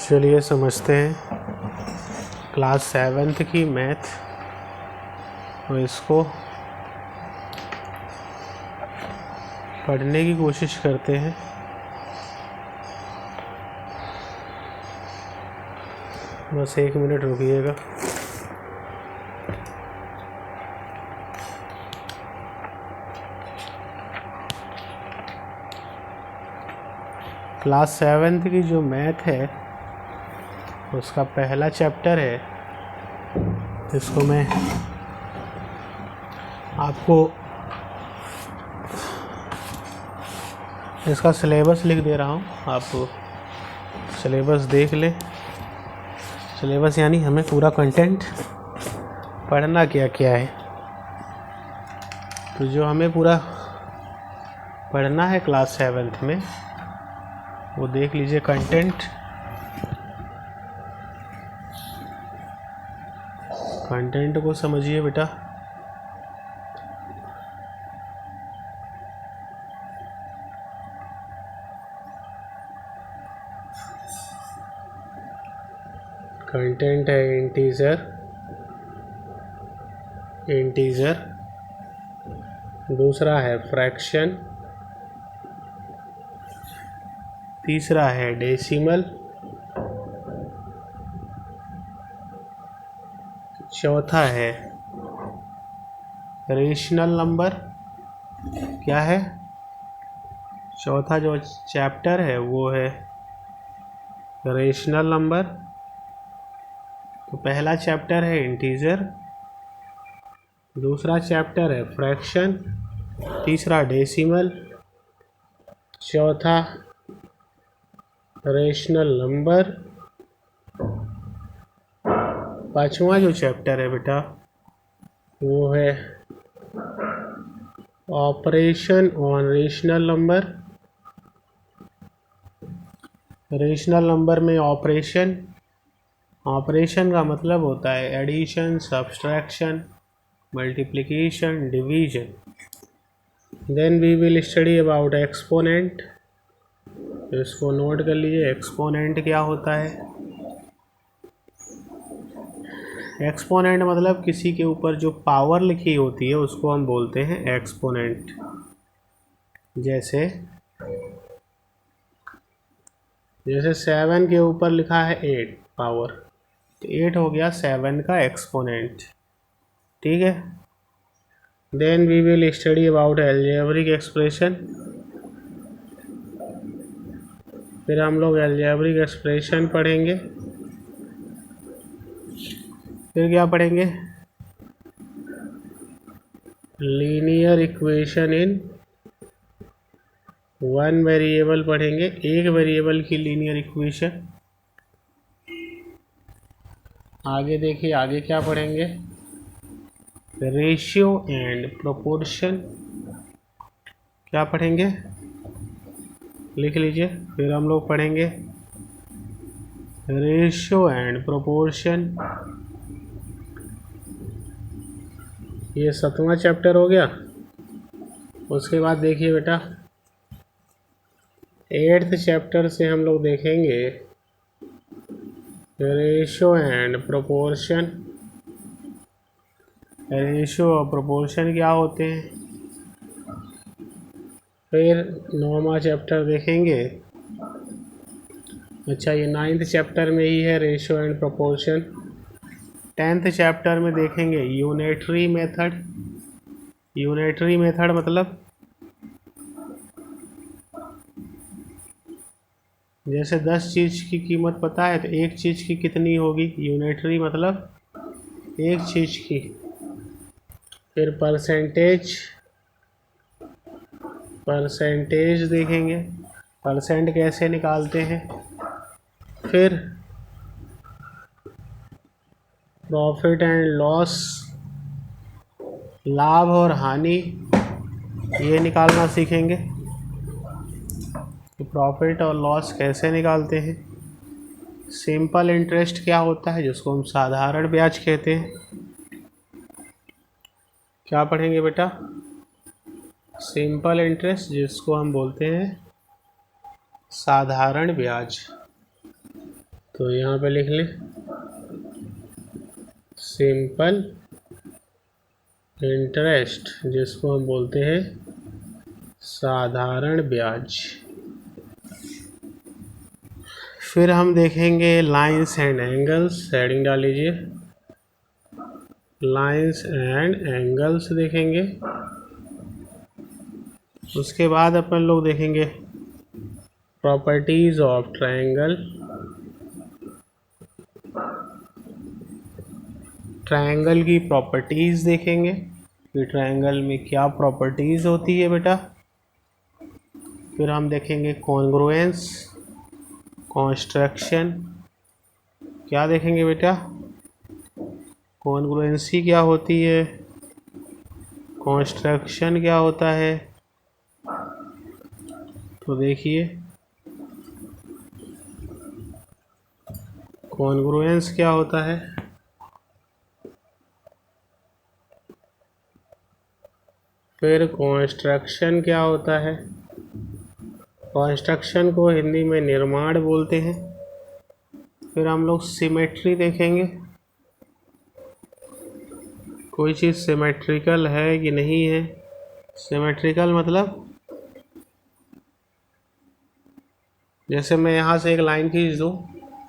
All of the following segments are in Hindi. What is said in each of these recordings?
चलिए समझते हैं क्लास 7th की मैथ और इसको पढ़ने की कोशिश करते हैं। बस 1 मिनट रुकिएगा। क्लास 7th की जो मैथ है उसका पहला चैप्टर है, इसको मैं आपको इसका सिलेबस लिख दे रहा हूँ, आप सिलेबस देख लें। सिलेबस यानी हमें पूरा कंटेंट पढ़ना क्या क्या है। तो जो हमें पूरा पढ़ना है क्लास 7th में वो देख लीजिए। कंटेंट को समझिए बेटा। कंटेंट है इंटीजर, दूसरा है फ्रैक्शन, तीसरा है डेसिमल, चौथा है रेशनल नंबर। क्या है? चौथा जो चैप्टर है वो है रेशनल नंबर। तो पहला चैप्टर है इंटीजर, दूसरा चैप्टर है फ्रैक्शन, तीसरा डेसिमल, चौथा रेशनल नंबर, पांचवा जो चैप्टर है बेटा वो है operation on rational number. Rational number में ऑपरेशन का मतलब होता है addition, subtraction, multiplication, division. Then we will study about exponent. इसको नोट कर लीजिए, एक्सपोनेंट क्या होता है। एक्सपोनेंट मतलब किसी के ऊपर जो पावर लिखी होती है उसको हम बोलते हैं एक्सपोनेंट। जैसे 7 के ऊपर लिखा है 8 पावर, तो 8 हो गया 7 का एक्सपोनेंट। ठीक है। Then we will study about algebraic expression. फिर हम लोग एल्जेब्रिक एक्सप्रेशन पढ़ेंगे। फिर क्या पढ़ेंगे? लीनियर इक्वेशन इन 1 वेरिएबल पढ़ेंगे, एक वेरिएबल की लीनियर इक्वेशन। आगे देखिए, आगे क्या पढ़ेंगे? Ratio and proportion. क्या पढ़ेंगे? लिख लीजिए। फिर हम लोग पढ़ेंगे रेशियो एंड प्रोपोर्शन। ये 7वां चैप्टर हो गया। उसके बाद देखिए बेटा 8th चैप्टर से हम लोग देखेंगे रेशियो एंड प्रोपोर्शन। रेशियो और प्रोपोर्शन क्या होते हैं। फिर 9वां चैप्टर देखेंगे। अच्छा, ये 9th चैप्टर में ही है ratio and proportion. 10th chapter में देखेंगे यूनिटरी मेथड। यूनिटरी मेथड मतलब जैसे 10 चीज़ की कीमत पता है तो एक चीज़ की कितनी होगी। यूनिटरी मतलब एक चीज़ की। फिर परसेंटेज देखेंगे, परसेंट कैसे निकालते हैं। फिर प्रॉफिट एंड लॉस, लाभ और हानि, ये निकालना सीखेंगे कि प्रॉफिट और लॉस कैसे निकालते हैं। सिंपल इंटरेस्ट क्या होता है, जिसको हम साधारण ब्याज कहते हैं। क्या पढ़ेंगे बेटा? सिंपल इंटरेस्ट, जिसको हम बोलते हैं साधारण ब्याज। तो यहाँ पे लिख लें सिंपल इंटरेस्ट, जिसको हम बोलते हैं साधारण ब्याज। फिर हम देखेंगे लाइंस एंड एंगल्स, हेडिंग डाल लीजिए, लाइंस एंड एंगल्स देखेंगे। उसके बाद अपन लोग देखेंगे प्रॉपर्टीज ऑफ ट्रायंगल, ट्रायंगल की प्रॉपर्टीज देखेंगे कि ट्रायंगल में क्या प्रॉपर्टीज होती है बेटा। फिर हम देखेंगे कॉन्ग्रुएंस, कंस्ट्रक्शन, क्या देखेंगे बेटा, कॉन्ग्रुएंसी क्या होती है, कंस्ट्रक्शन क्या होता है। तो देखिए कॉन्ग्रुएंस क्या होता है, फिर कंस्ट्रक्शन क्या होता है, कंस्ट्रक्शन को हिंदी में निर्माण बोलते हैं। फिर हम लोग सिमेट्री देखेंगे, कोई चीज़ सिमेट्रिकल है कि नहीं है। सिमेट्रिकल मतलब जैसे मैं यहाँ से एक लाइन खींच दूँ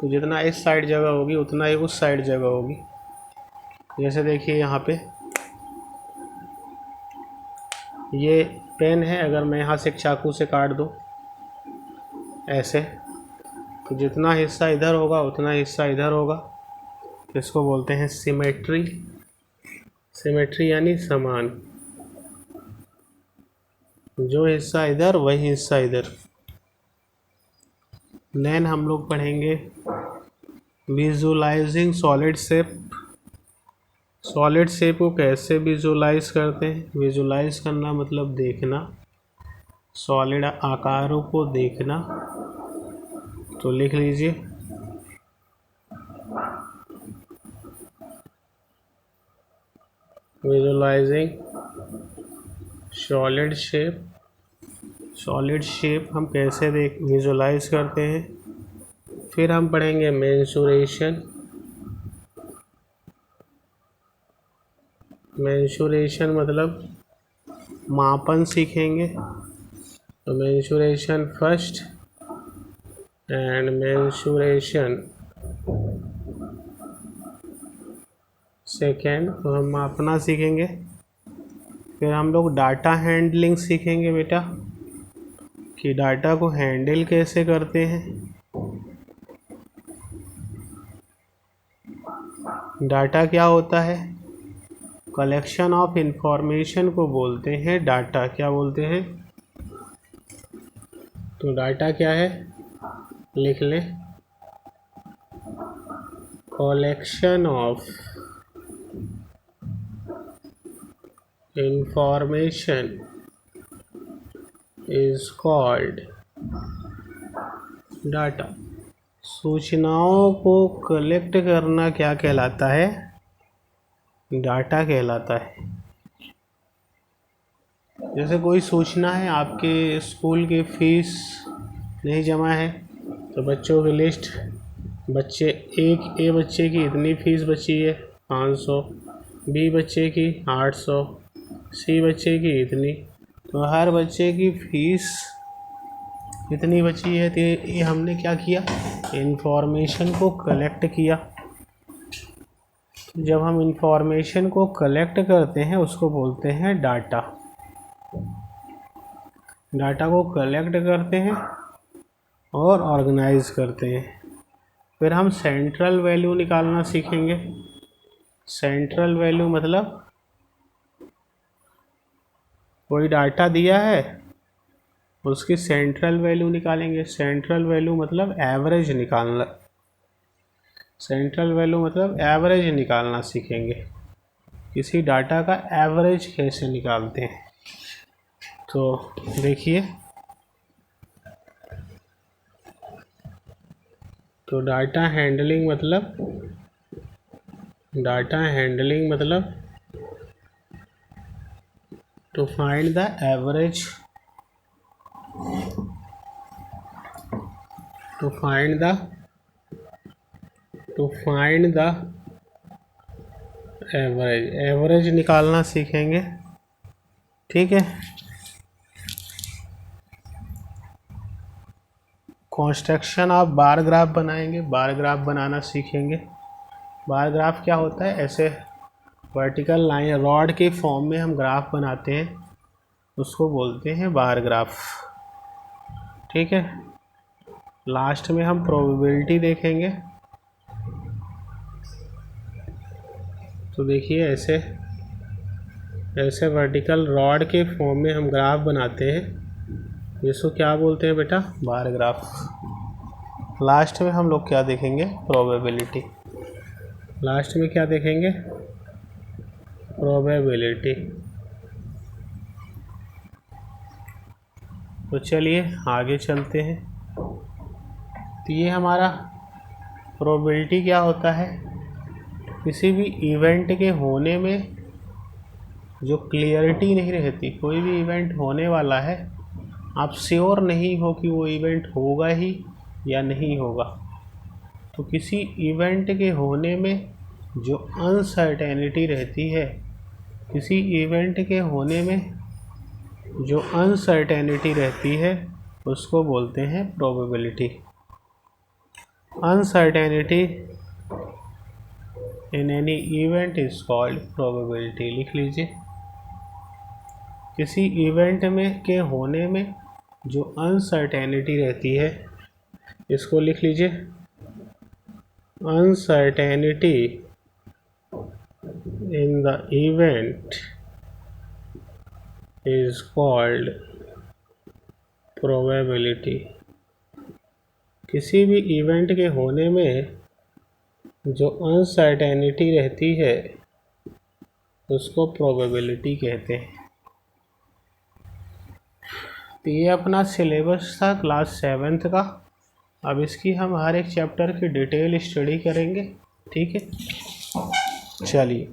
तो जितना इस साइड जगह होगी उतना ही उस साइड जगह होगी। जैसे देखिए यहाँ पे ये पेन है, अगर मैं यहाँ से एक चाकू से काट दूँ ऐसे, तो जितना हिस्सा इधर होगा उतना हिस्सा इधर होगा। इसको बोलते हैं सिमेट्री। सिमेट्री यानी समान, जो हिस्सा इधर वही हिस्सा इधर। देन हम लोग पढ़ेंगे visualising solid shape. Solid shape को कैसे विजुलाइज करते हैं, विजुलाइज करना मतलब देखना, सॉलिड आकारों को देखना। तो लिख लीजिए visualising solid shape. Solid shape हम कैसे विजुलाइज करते हैं। फिर हम पढ़ेंगे मेंसुरेशन। मेंसुरेशन मतलब मापन सीखेंगे। तो mensuration first and mensuration second, तो हम मापना सीखेंगे। फिर हम लोग डाटा हैंडलिंग सीखेंगे बेटा, कि डाटा को हैंडल कैसे करते हैं। डाटा क्या होता है, कलेक्शन ऑफ इंफॉर्मेशन को बोलते हैं डाटा। क्या बोलते हैं, तो डाटा क्या है, लिख लें collection of information is called data. सूचनाओं को कलेक्ट करना क्या कहलाता है, डाटा कहलाता है। जैसे कोई सूचना है, आपके स्कूल की फीस नहीं जमा है, तो बच्चों की लिस्ट, बच्चे एक ए बच्चे की इतनी फ़ीस बची है 500, बी बच्चे की 800, सी बच्चे की इतनी, तो हर बच्चे की फ़ीस इतनी बची है। तो ये हमने क्या किया, इंफॉर्मेशन को कलेक्ट किया। जब हम इंफॉर्मेशन को कलेक्ट करते हैं उसको बोलते हैं डाटा। डाटा को कलेक्ट करते हैं और ऑर्गेनाइज करते हैं। फिर हम सेंट्रल वैल्यू निकालना सीखेंगे। सेंट्रल वैल्यू मतलब कोई डाटा दिया है, उसकी सेंट्रल वैल्यू निकालेंगे। सेंट्रल वैल्यू मतलब एवरेज निकालना। सेंट्रल वैल्यू मतलब एवरेज निकालना सीखेंगे, किसी डाटा का एवरेज कैसे निकालते हैं। तो देखिए, तो डाटा हैंडलिंग मतलब to find the average, to find the to find the average, average निकालना सीखेंगे। ठीक है, कंस्ट्रक्शन ऑफ बार ग्राफ बनाएंगे, बार ग्राफ बनाना सीखेंगे। बार ग्राफ क्या होता है, ऐसे वर्टिकल लाइन रॉड के फॉर्म में हम ग्राफ बनाते हैं, उसको बोलते हैं बार ग्राफ। ठीक है, लास्ट में हम प्रोबेबिलिटी देखेंगे। तो देखिए ऐसे ऐसे वर्टिकल रॉड के फॉर्म में हम ग्राफ बनाते हैं, जिसको क्या बोलते हैं बेटा, बार ग्राफ। लास्ट में हम लोग क्या देखेंगे, प्रोबेबिलिटी। लास्ट में क्या देखेंगे, प्रोबेबिलिटी। तो चलिए आगे चलते हैं। तो ये हमारा प्रोबेबिलिटी क्या होता है, किसी भी इवेंट के होने में जो क्लियरिटी नहीं रहती, कोई भी इवेंट होने वाला है, आप श्योर नहीं हो कि वो इवेंट होगा ही या नहीं होगा। तो किसी इवेंट के होने में जो अनसर्टेनिटी रहती है, किसी इवेंट के होने में जो अनसर्टेनिटी रहती है, उसको बोलते हैं probability. Uncertainty in any event is called probability. लिख लीजिए, किसी इवेंट में के होने में जो अनसर्टेनिटी रहती है, इसको लिख लीजिए, uncertainty in the event is called probability. किसी भी इवेंट के होने में जो अनसर्टेनिटी रहती है, उसको प्रोबेबिलिटी कहते हैं। तो ये अपना सिलेबस था क्लास 7th का। अब इसकी हम हर एक चैप्टर की डिटेल स्टडी करेंगे। ठीक है, चलिए।